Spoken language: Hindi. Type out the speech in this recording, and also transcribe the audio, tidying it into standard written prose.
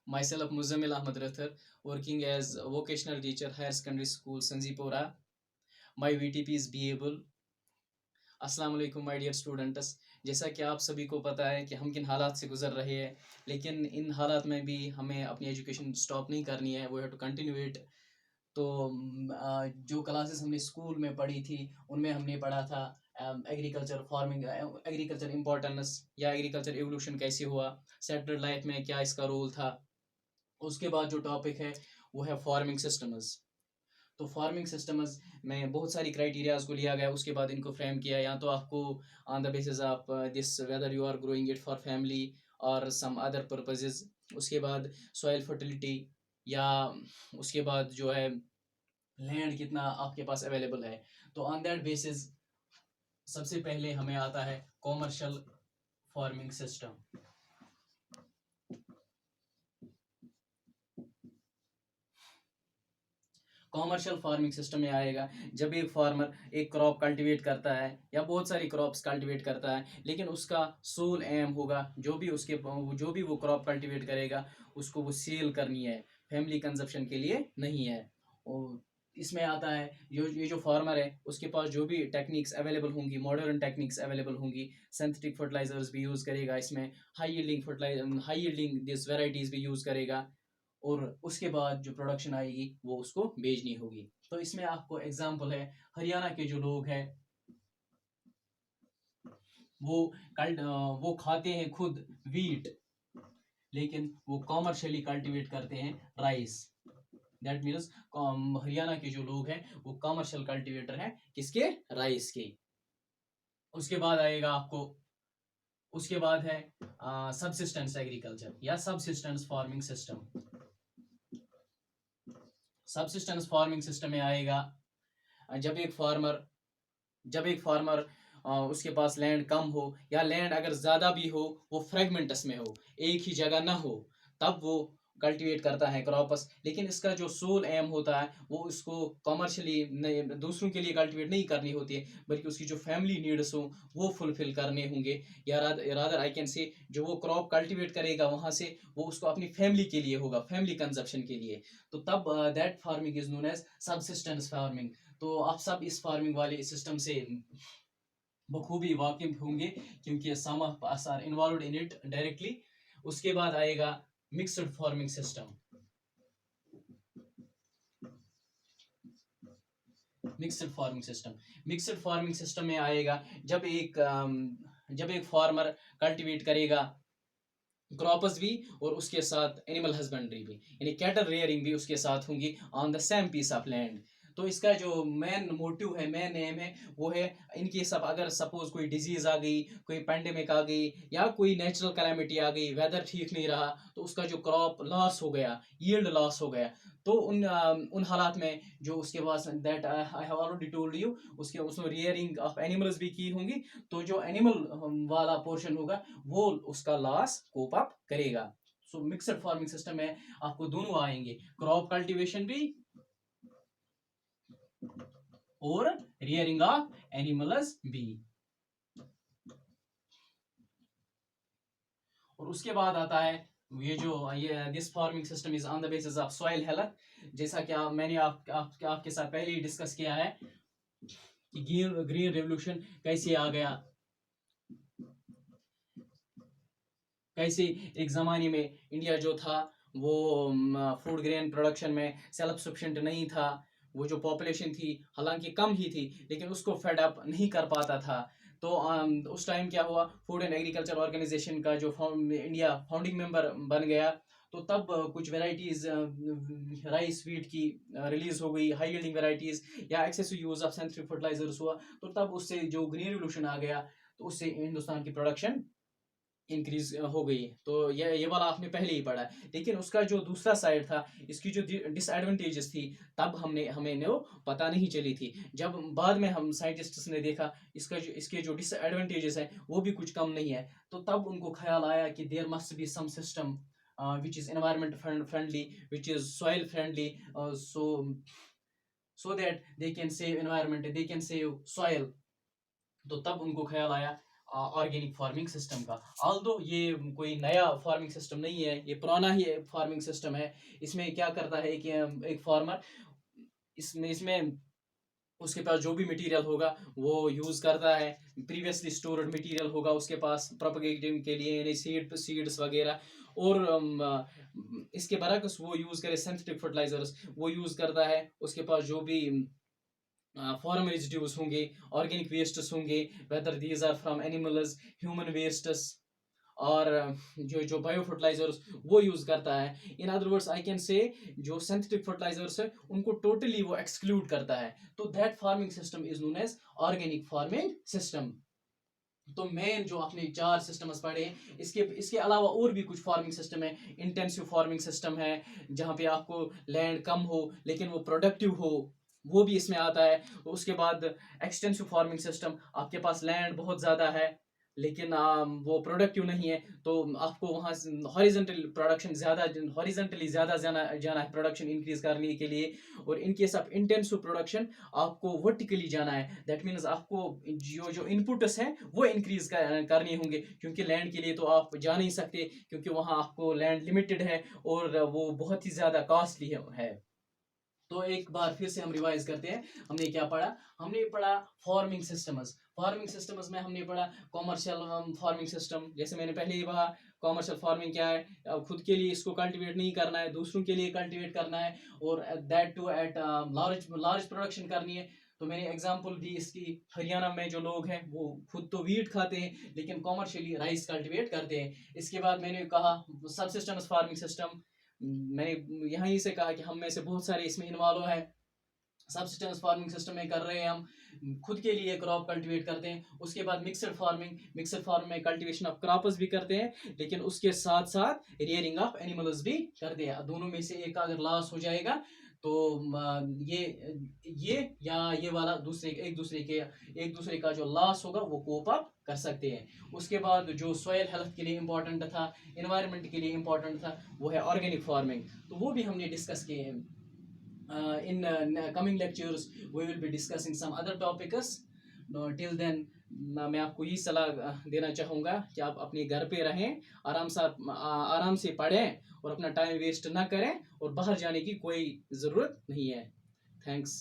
Myself Muzammil Ahmad Rathar, working as a vocational teacher, higher secondary school, Sanjipura. My VTP is BAble. अस्सलाम वालेकुम माय डियर स्टूडेंट्स। जैसा कि आप सभी को पता है कि हम किन हालात से गुजर रहे हैं, लेकिन इन हालात में भी हमें अपनी एजुकेशन स्टॉप नहीं करनी है, we have to continue it. तो जो क्लासेस हमने स्कूल में पढ़ी थी उनमें हमने पढ़ा था एग्रीकल्चर फार्मिंग, एग्रीकल्चर इम्पोर्टेंस या एग्रीकल्चर एवोल्यूशन कैसे हुआ, सेटलर लाइफ में क्या इसका रोल था। उसके बाद जो टॉपिक है वो है फार्मिंग सिस्टम्स। तो फार्मिंग सिस्टम्स में बहुत सारी क्राइटेरियाज को लिया गया, उसके बाद इनको फ्रेम किया, या तो आपको on the basis of this whether you are growing it for family और सम अदर पर्पजेज। उसके बाद सॉइल फर्टिलिटी, या उसके बाद जो है लैंड कितना आपके पास अवेलेबल है। तो ऑन दैट बेसिस सबसे पहले हमें आता है commercial farming system. Commercial farming system में आएगा जब एक फार्मर एक क्रॉप कल्टीवेट करता है या बहुत सारी क्रॉप्स कल्टीवेट करता है, लेकिन उसका सोल एम होगा जो भी वो क्रॉप कल्टीवेट करेगा उसको वो सेल करनी है, फैमिली कंजप्शन के लिए नहीं है। और इसमें आता है ये जो फार्मर है उसके पास जो भी टेक्निक्स अवेलेबल होंगी, मॉडर्न टेक्निक्स अवेलेबल होंगी, सिंथेटिक फर्टिलाइजर्स भी यूज़ करेगा, इसमें हाई यील्डिंग दिस वेराइटीज़ भी यूज़ करेगा, और उसके बाद जो प्रोडक्शन आएगी वो उसको बेचनी होगी। तो इसमें आपको एग्जांपल है, हरियाणा के जो लोग हैं वो वो खाते हैं खुद वीट, लेकिन वो कॉमर्शियली कल्टीवेट करते हैं राइस। दैट मीन्स हरियाणा के जो लोग हैं वो कॉमर्शियल कल्टीवेटर हैं, किसके? राइस के। उसके बाद आएगा आपको, उसके बाद है सबसिस्टेंस एग्रीकल्चर या subsistence farming system. Subsistence farming system में आएगा जब एक फार्मर उसके पास लैंड कम हो या लैंड अगर ज़्यादा भी हो वो फ्रेगमेंटस में हो, एक ही जगह ना हो, तब वो कल्टीवेट करता है क्रॉपस। लेकिन इसका जो सोल एम होता है वो इसको कमर्शियली दूसरों के लिए कल्टीवेट नहीं करनी होती है, बल्कि उसकी जो फैमिली नीड्स हो वो फुलफिल करने होंगे, या रादर आई कैन से जो वो क्रॉप कल्टीवेट करेगा वहाँ से वो उसको अपनी फैमिली के लिए होगा, फैमिली कंजप्शन के लिए। तो तब that farming is known as subsistence farming. तो आप सब इस फार्मिंग वाले सिस्टम से बखूबी वाकिफ होंगे, क्योंकि some of us are involved in it directly. उसके बाद आएगा mixed farming system. Mixed farming system में आएगा जब एक फार्मर कल्टीवेट करेगा क्रॉप्स भी और उसके साथ एनिमल हस्बेंड्री भी, यानी कैटल रेयरिंग भी उसके साथ होंगी on the same piece of land. तो इसका जो मेन मोटिव है, मेन एम है, वो है इनकी सब अगर सपोज कोई डिजीज आ गई, कोई पेंडेमिक आ गई, या कोई नेचुरल कैलेमिटी आ गई, वेदर ठीक नहीं रहा, तो उसका जो क्रॉप लॉस हो गया, यील्ड लॉस हो गया, तो उन हालात में जो उसके पास that I have already told you, उसके उसमें रियरिंग ऑफ एनिमल्स भी की होंगी, तो जो एनिमल वाला पोर्शन होगा वो उसका लॉस कोप अप करेगा। सो मिक्सड फार्मिंग सिस्टम में आपको दोनों आएंगे, क्रॉप कल्टीवेशन भी और रियरिंग ऑफ एनिमल्स भी। और उसके बाद आता है ये this farming system is on the basis of soil health. जैसा कि मैंने आपके साथ पहले ही डिस्कस किया है कि ग्रीन रेवोल्यूशन कैसे आ गया, कैसे एक ज़माने में इंडिया जो था वो फूड ग्रेन प्रोडक्शन में सेल्फ सफिशिएंट नहीं था, वो जो पॉपुलेशन थी हालांकि कम ही थी, लेकिन उसको फेड अप नहीं कर पाता था। तो उस टाइम क्या हुआ, फूड एंड एग्रीकल्चर ऑर्गेनाइजेशन का जो इंडिया फाउंडिंग मेंबर बन गया, तो तब कुछ वेराइटीज़ राइस वीट की रिलीज हो गई, हाई यील्डिंग वेराइटीज़, या excessive use of synthetic fertilisers हुआ, तो तब उससे जो ग्रीन रिवोल्यूशन आ गया तो उससे हिंदुस्तान की प्रोडक्शन इंक्रीज हो गई। तो ये वाला आपने पहले ही पढ़ा है, लेकिन उसका जो दूसरा साइड था, इसकी जो डिसएडवांटेजेस थी, तब हमें वो पता नहीं चली थी। जब बाद में हम साइंटिस्ट्स ने देखा इसके जो डिसएडवांटेजेस हैं वो भी कुछ कम नहीं है, तो तब उनको ख्याल आया कि there must be some system which is environment friendly, which is soil friendly, so that they can save environment, they can save soil। तो तब उनको ख्याल आया ऑर्गेनिक फार्मिंग सिस्टम का। ऑल्दो ये कोई नया फार्मिंग सिस्टम नहीं है, ये पुराना ही फार्मिंग सिस्टम है। इसमें क्या करता है कि एक फार्मर इसमें उसके पास जो भी मटेरियल होगा वो यूज़ करता है, प्रीवियसली स्टोर्ड मटेरियल होगा उसके पास प्रोपगेटिंग के लिए, यानी सीड्स वगैरह। और इसके बरक्स वो यूज़ करे सिंथेटिक फर्टिलाइजर्स, वो यूज़ करता है। उसके पास जो भी फॉर्म रेजिड्यूज होंगे, ऑर्गेनिक वेस्ट्स होंगे, whether these are from animals, human wastes, और जो जो बायो फर्टिलाइजर्स वो यूज करता है। In other words I can say जो सिंथेटिक फर्टिलाइजर्स है उनको टोटली वो एक्सक्लूड करता है। तो that farming system is known as organic farming system. तो मेन जो आपने 4 सिस्टम्स पढ़े, इसके इसके अलावा और भी कुछ फार्मिंग सिस्टम है। इंटेंसिव फार्मिंग सिस्टम है, जहाँ पे आपको लैंड कम हो लेकिन वो प्रोडक्टिव हो, वो भी इसमें आता है। उसके बाद एक्सटेंसिव फार्मिंग सिस्टम, आपके पास लैंड बहुत ज़्यादा है लेकिन वो प्रोडक्टिव नहीं है, तो आपको वहाँ हॉरिजेंटल प्रोडक्शन ज़्यादा, हॉरिजेंटली ज़्यादा जाना जाना है प्रोडक्शन इंक्रीज करने के लिए। और in case of intensive production आपको वर्टिकली जाना है। दैट मीन्स आपको जो जो इनपुट्स हैं वो इंक्रीज करने होंगे, क्योंकि लैंड के लिए तो आप जा नहीं सकते, क्योंकि वहाँ आपको लैंड लिमिटेड है और वो बहुत ही ज़्यादा कॉस्टली है। तो एक बार फिर से हम रिवाइज करते हैं, हमने क्या पढ़ा। हमने पढ़ा फार्मिंग सिस्टम्स। फार्मिंग सिस्टम्स में हमने पढ़ा कॉमर्शियल फार्मिंग सिस्टम, जैसे मैंने पहले ही कहा कॉमर्शियल फार्मिंग क्या है, खुद के लिए इसको कल्टीवेट नहीं करना है, दूसरों के लिए कल्टीवेट करना है, और that to at large large production करनी है। तो मैंने एग्जांपल दी इसकी, हरियाणा में जो लोग हैं वो खुद तो वीट खाते हैं लेकिन कॉमर्शियली राइस कल्टीवेट करते हैं। इसके बाद मैंने कहा सबसिस्टेंस फार्मिंग सिस्टम, मैंने यहीं से कहा कि हम में से बहुत सारे इसमें इन्वॉल्व हैं। सबसिस्टेंस फार्मिंग सिस्टम में कर रहे हैं, हम खुद के लिए क्रॉप कल्टीवेट करते हैं। उसके बाद मिक्सड फार्मिंग, मिक्सड फार्म में कल्टीवेशन ऑफ क्रॉप्स भी करते हैं लेकिन उसके साथ साथ रियरिंग ऑफ एनिमल्स भी करते हैं। दोनों में से एक का अगर लॉस हो जाएगा तो ये या ये वाला दूसरे एक दूसरे का जो लॉस होगा वो कोप अप कर सकते हैं। उसके बाद जो सॉइल हेल्थ के लिए इंपॉर्टेंट था, इन्वायरमेंट के लिए इंपॉर्टेंट था, वो है ऑर्गेनिक फार्मिंग। तो वो भी हमने डिस्कस किए हैं। In coming lectures we will be discussing some other topics. Till then मैं आपको यही सलाह देना चाहूँगा कि आप अपने घर पे रहें, आराम से पढ़ें और अपना टाइम वेस्ट ना करें, और बाहर जाने की कोई ज़रूरत नहीं है। थैंक्स।